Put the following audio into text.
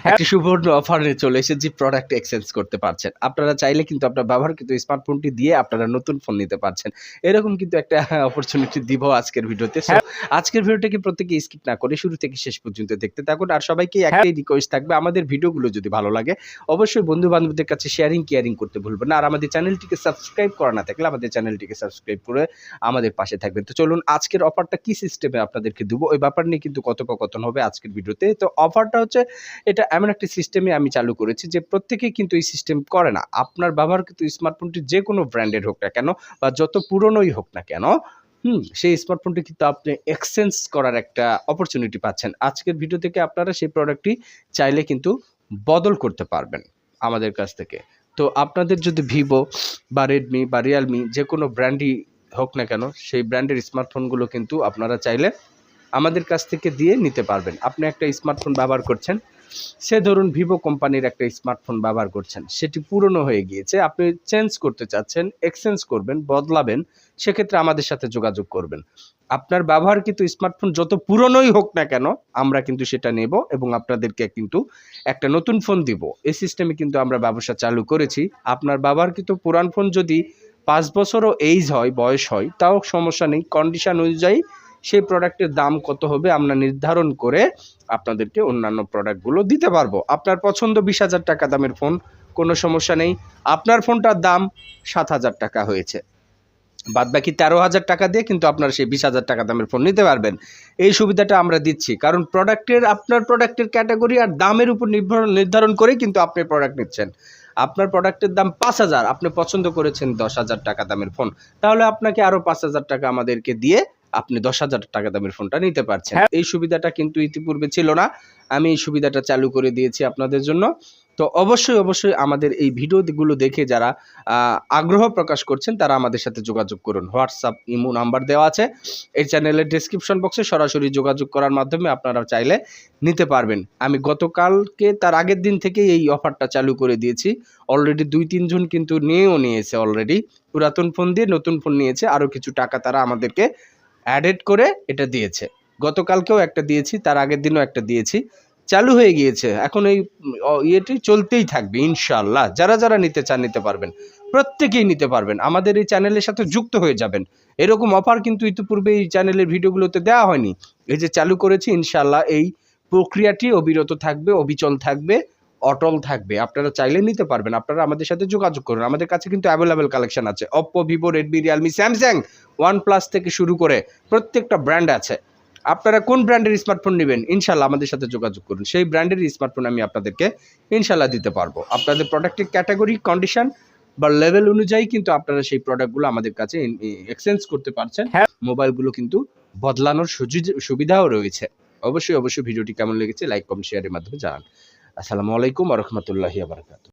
একটি সুবর্ণ অফার নিয়ে চলে এসেছে, প্রোডাক্ট এক্সচেঞ্জ করতে পারছেন। আপনারা চাইলে কিন্তু আপনার ব্যবহারকৃত স্মার্টফোনটি দিয়ে আপনারা নতুন ফোন নিতে পারছেন। এরকম কিন্তু একটা অপরচুনিটি দিব আজকের ভিডিওতে। সো আজকের ভিডিওটাকে প্রত্যেকে স্কিপ না করে শুরু থেকে শেষ পর্যন্ত দেখতে থাকুন। আর সবাইকে একটাই রিকোয়েস্ট থাকবে, আমাদের ভিডিওগুলো যদি ভালো লাগে অবশ্যই বন্ধু-বান্ধবদের কাছে কেয়ারিং করতে ভুলবেন না। আর আমাদের চ্যানেলটিকে সাবস্ক্রাইব করা না থাকলে আমাদের চ্যানেলটিকে সাবস্ক্রাইব করে আমাদের পাশে থাকবেন। তো চলুন আজকের অফারটা কি সিস্টেমে আপনাদেরকে দেব ওই ব্যাপার নিয়ে কিন্তু কথোপকথন হবে আজকের ভিডিওতে। তো অফারটা হচ্ছে এটা এমন একটা সিস্টেমে আমি চালু করেছি যে প্রত্যেকেই কিন্তু এই সিস্টেম করে না। আপনার ব্যবহারকৃত স্মার্টফোনটি যে কোনো ব্র্যান্ডের হোক না কেন বা যত পুরনোই হোক না কেন, সেই স্মার্টফোনটি কিন্তু আপনি এক্সচেঞ্জ করার একটা অপরচুনিটি পাচ্ছেন। আজকের ভিডিও থেকে আপনারা সেই প্রোডাক্টটি চাইলে কিন্তু বদল করতে পারবেন আমাদের কাছ থেকে। তো আপনাদের যদি ভিভো বা রেডমি বা রিয়েলমি যে কোনো ব্র্যান্ডই হোক না কেন, সেই ব্র্যান্ডের স্মার্টফোনগুলো কিন্তু আপনারা চাইলে আমাদের কাছ থেকে দিয়ে নিতে পারবেন। আপনি একটা স্মার্টফোন ব্যবহার করছেন, সে ধরুন ভিভো কোম্পানির একটা স্মার্টফোন ব্যবহার করছেন, সেটি পুরনো হয়ে গিয়েছে, আপনি চেঞ্জ করতে চাচ্ছেন, এক্সচেঞ্জ করবেন, বদলাবেন, সেক্ষেত্রে আমাদের সাথে যোগাযোগ করবেন। আপনার ব্যবহারকৃত স্মার্টফোন যত পুরনোই হোক না কেন, আমরা কিন্তু সেটা নেব এবং আপনাদেরকে কিন্তু একটা নতুন ফোন দিব। এই সিস্টেমে কিন্তু আমরা ব্যবসা চালু করেছি। আপনার ব্যবহারকৃত পুরান ফোন যদি 5 বছরও বয়স হয়, তাও সমস্যা নেই। কন্ডিশন অনুযায়ী সেই প্রোডাক্টের দাম কত হবে আমরা নির্ধারণ করে আপনাদেরকে অন্যান্য প্রোডাক্টগুলো দিতে পারবো। আপনার পছন্দ 20,000 টাকা দামের ফোন, কোনো সমস্যা নেই। আপনার ফোনটার দাম 7,000 টাকা হয়েছে, বাদবাকি 13,000 টাকা দিয়ে কিন্তু আপনারা সেই 20,000 টাকা দামের ফোন নিতে পারবেন। এই সুবিধাটা আমরা দিচ্ছি, কারণ আপনার প্রোডাক্টের ক্যাটাগরি আর দামের উপর নির্ধারণ করেই কিন্তু আপনি প্রোডাক্ট নিচ্ছেন। আপনার প্রোডাক্টের দাম 5,000, আপনি পছন্দ করেছেন 10,000 টাকা দামের ফোন, তাহলে আপনাকে আরও 5,000 টাকা আমাদেরকে দিয়ে আপনি 10,000 টাকা দামের ফোনটা নিতে পারছেন। এই সুবিধাটা কিন্তু ইতিপূর্বে ছিল না, আমি এই সুবিধাটা চালু করে দিয়েছি আপনাদের জন্য। তো অবশ্যই আমাদের এই ভিডিওগুলো দেখে যারা আগ্রহ প্রকাশ করছেন তারা আমাদের সাথে যোগাযোগ করুন। হোয়াটসঅ্যাপ, ইমো নাম্বার দেওয়া আছে এই চ্যানেলের ডেসক্রিপশন বক্সে, সরাসরি যোগাযোগ করার মাধ্যমে আপনারা চাইলে নিতে পারবেন। আমি গতকালকে তার আগের দিন থেকে এই অফারটা চালু করে দিয়েছি। অলরেডি 2-3 জন কিন্তু নিয়েছে অলরেডি, পুরাতন ফোন দিয়ে নতুন ফোন নিয়েছে, আরও কিছু টাকা তারা আমাদেরকে অ্যাডেড করে এটা দিয়েছে। গতকালকেও একটা দিয়েছি, তার আগের দিনও একটা দিয়েছি, চালু হয়ে গিয়েছে। এখন এই ইয়েটি চলতেই থাকবে ইনশাআল্লাহ। যারা নিতে চান নিতে পারবেন, প্রত্যেকেই নিতে পারবেন, আমাদের এই চ্যানেলের সাথে যুক্ত হয়ে যাবেন। এরকম অফার কিন্তু ইতিপূর্বে এই চ্যানেলের ভিডিওগুলোতে দেওয়া হয়নি, এই যে চালু করেছি ইনশাআল্লাহ এই প্রক্রিয়াটি অবিরত থাকবে, অবিচল থাকবে, অটল থাকবে। আপনারা চাইলে নিতে পারবেন, আপনারা আমাদের সাথে যোগাযোগ করুন। আমাদের কাছে কিন্তু অ্যাভেলেবেল কালেকশন আছে, Oppo, Vivo, Redmi, Realme, Samsung, OnePlus থেকে শুরু করে প্রত্যেকটা ব্র্যান্ড আছে। আপনারা কোন ব্র্যান্ডের স্মার্টফোন নেবেন ইনশাআল্লাহ আমাদের সাথে যোগাযোগ করুন, সেই ব্র্যান্ডের স্মার্টফোন আমি আপনাদেরকে ইনশাআল্লাহ দিতে পারবো। আপনাদের প্রোডাক্টের ক্যাটাগরি, কন্ডিশন বা লেভেল অনুযায়ী কিন্তু আপনারা সেই প্রোডাক্টগুলো আমাদের কাছে এক্সচেঞ্জ করতে পারছেন। মোবাইলগুলো কিন্তু বদলানোর সুবিধাও রয়েছে। অবশ্যই ভিডিওটি কেমন লেগেছে লাইক, কমেন্ট, শেয়ারের মাধ্যমে জানান। আসসালামু আলাইকুম ওয়া রাহমাতুল্লাহি ওয়া বারাকাতুহু।